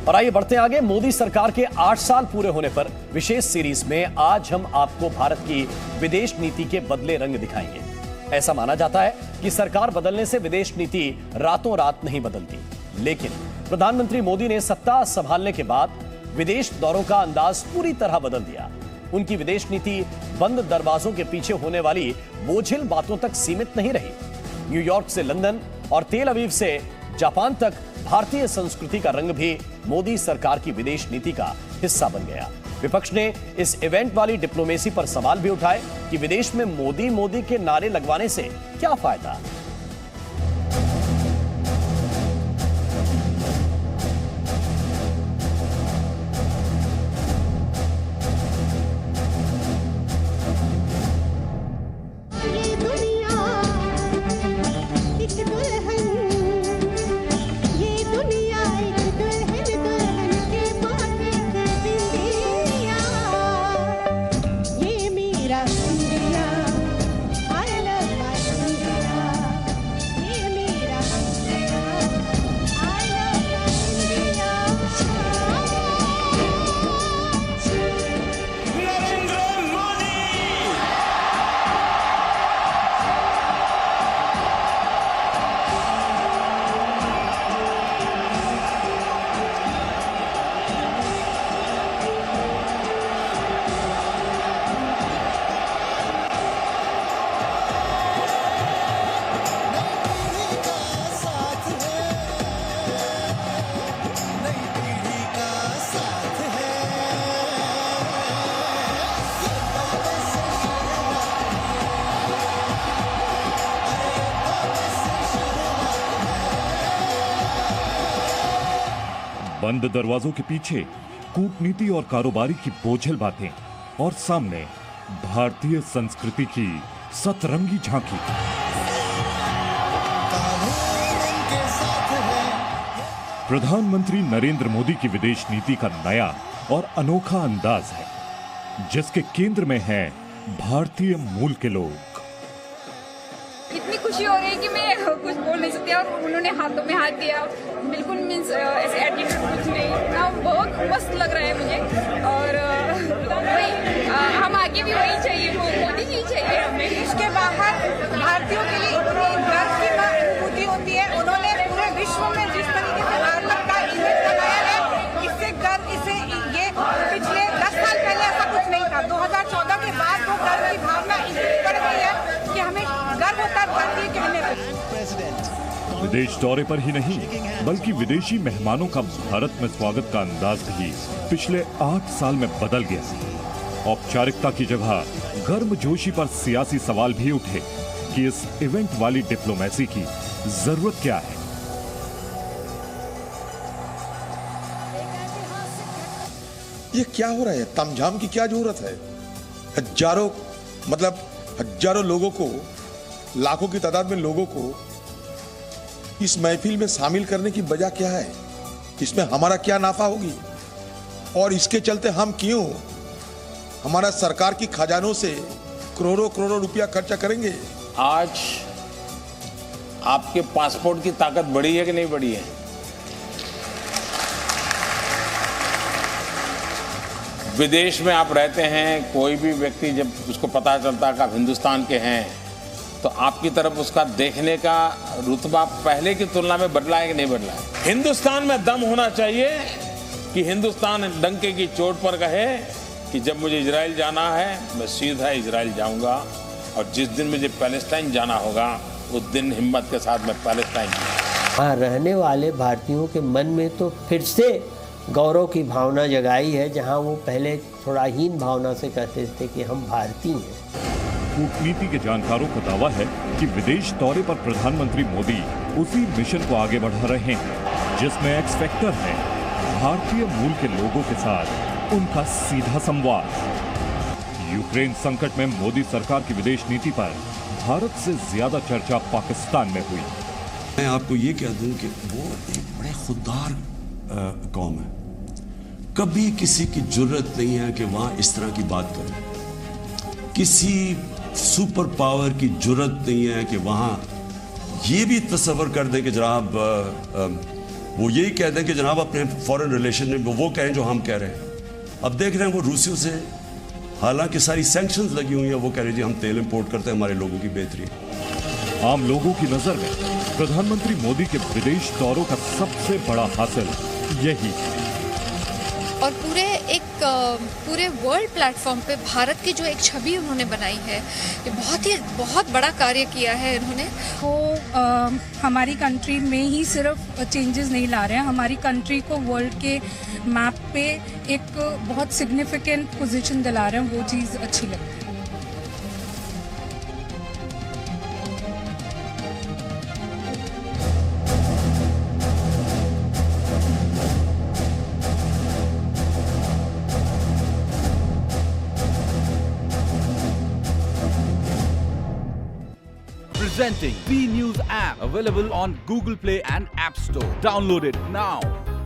और आइए बढ़ते हैं आगे। मोदी सरकार के 8 साल पूरे होने पर विशेष सीरीज में आज हम आपको भारत की विदेश नीति के बदले रंग दिखाएंगे। ऐसा माना जाता है कि सरकार बदलने से विदेश नीति रातों रात नहीं बदलती, लेकिन प्रधानमंत्री मोदी ने सत्ता संभालने के बाद विदेश दौरों का अंदाज पूरी तरह बदल दिया। उनकी विदेश नीति बंद दरवाजों के पीछे होने वाली बोझिल बातों तक सीमित नहीं रही। न्यूयॉर्क से लंदन और तेल अवीव से जापान तक भारतीय संस्कृति का रंग भी मोदी सरकार की विदेश नीति का हिस्सा बन गया। विपक्ष ने इस इवेंट वाली डिप्लोमेसी पर सवाल भी उठाए कि विदेश में मोदी मोदी के नारे लगवाने से क्या फायदा। बंद दरवाजों के पीछे कूटनीति और कारोबारी की बोझिल बातें और सामने भारतीय संस्कृति की सतरंगी झांकी। प्रधानमंत्री नरेंद्र मोदी की विदेश नीति का नया और अनोखा अंदाज है, जिसके केंद्र में है भारतीय मूल के लोग। इतनी खुशी हो रही है कि मैं कुछ बोल नहीं सकती और उन्होंने हाथों में हाथ दिया, बिल्कुल मीन्स ऐसे एटीट्यूड कुछ नहीं ना, बहुत मस्त लग रहा है मुझे। और वही हम आगे भी वही चाहिए, वो मोदी जी चाहिए हमें। इसके बाहर भारतीयों के लिए इतनी गर्व की अनुभूति होती है। उन्होंने पूरे विश्व में जिस तरीके से भारत का इमेज बनाया है, इससे गर्व, इसे ये पिछले 10 साल पहले ऐसा कुछ नहीं था। 2014 के बाद वो गर्व की भावना इतनी बढ़ गई है कि हमें गर्व होता है भारतीय कहने पर। विदेश दौरे पर ही नहीं, बल्कि विदेशी मेहमानों का भारत में स्वागत का अंदाज भी पिछले 8 साल में बदल गया। औपचारिकता की जगह गर्मजोशी पर सियासी सवाल भी उठे कि इस इवेंट वाली डिप्लोमेसी की जरूरत क्या है। ये क्या हो रहा है? तामझाम की क्या जरूरत है? हजारों लोगों को, लाखों की तादाद में लोगों को इस महफिल में शामिल करने की वजह क्या है? इसमें हमारा क्या नाफा होगी? और इसके चलते हम क्यों हमारा सरकार की खजानों से करोड़ों रुपया खर्चा करेंगे? आज आपके पासपोर्ट की ताकत बढ़ी है कि नहीं बढ़ी है? विदेश में आप रहते हैं, कोई भी व्यक्ति जब उसको पता चलता है कि आप हिंदुस्तान के हैं, तो आपकी तरफ उसका देखने का रुतबा पहले की तुलना में बदला है कि नहीं बदला है? हिंदुस्तान में दम होना चाहिए कि हिंदुस्तान डंके की चोट पर कहे कि जब मुझे इजराइल जाना है मैं सीधा इजराइल जाऊंगा, और जिस दिन मुझे पैलेस्टाइन जाना होगा उस दिन हिम्मत के साथ मैं पैलेस्टाइन जाऊंगा। वहाँ रहने वाले भारतीयों के मन में तो फिर से गौरव की भावना जगाई है, जहाँ वो पहले थोड़ा हीन भावना से कहते थे कि हम भारतीय हैं। कूटनीति के जानकारों का दावा है कि विदेश दौरे पर प्रधानमंत्री मोदी उसी मिशन को आगे बढ़ा रहे हैं, जिसमें एक्स फैक्टर है भारतीय मूल के लोगों के साथ उनका सीधा संवाद। यूक्रेन संकट में मोदी सरकार की विदेश नीति पर भारत से ज्यादा चर्चा पाकिस्तान में हुई। मैं आपको ये कह दूं कि वो एक बड़े खुददार कौम है। कभी किसी की जरूरत नहीं है कि वहां इस तरह की बात करें। किसी सुपर पावर की जरूरत नहीं है कि वहां ये भी तस्वर कर दे कि जनाब वो यही कह दें कि जनाब अपने फॉरेन रिलेशन में वो कहें जो हम कह रहे हैं। अब देख रहे हैं वो रूसियों से हालांकि सारी सैंक्शंस लगी हुई है, वो कह रहे जी हम तेल इंपोर्ट करते हैं, हमारे लोगों की बेहतरी है। आम लोगों की नजर में प्रधानमंत्री मोदी के विदेश दौरों का सबसे बड़ा हासिल यही है। और पूरे वर्ल्ड प्लेटफॉर्म पे भारत की जो एक छवि उन्होंने बनाई है, ये बहुत बड़ा कार्य किया है इन्होंने। वो हमारी कंट्री में ही सिर्फ चेंजेस नहीं ला रहे हैं, हमारी कंट्री को वर्ल्ड के मैप पे एक बहुत सिग्निफिकेंट पोजीशन दिला रहे हैं, वो चीज़ अच्छी लगती है। Presenting B News app, available on Google Play and App Store. Download it now.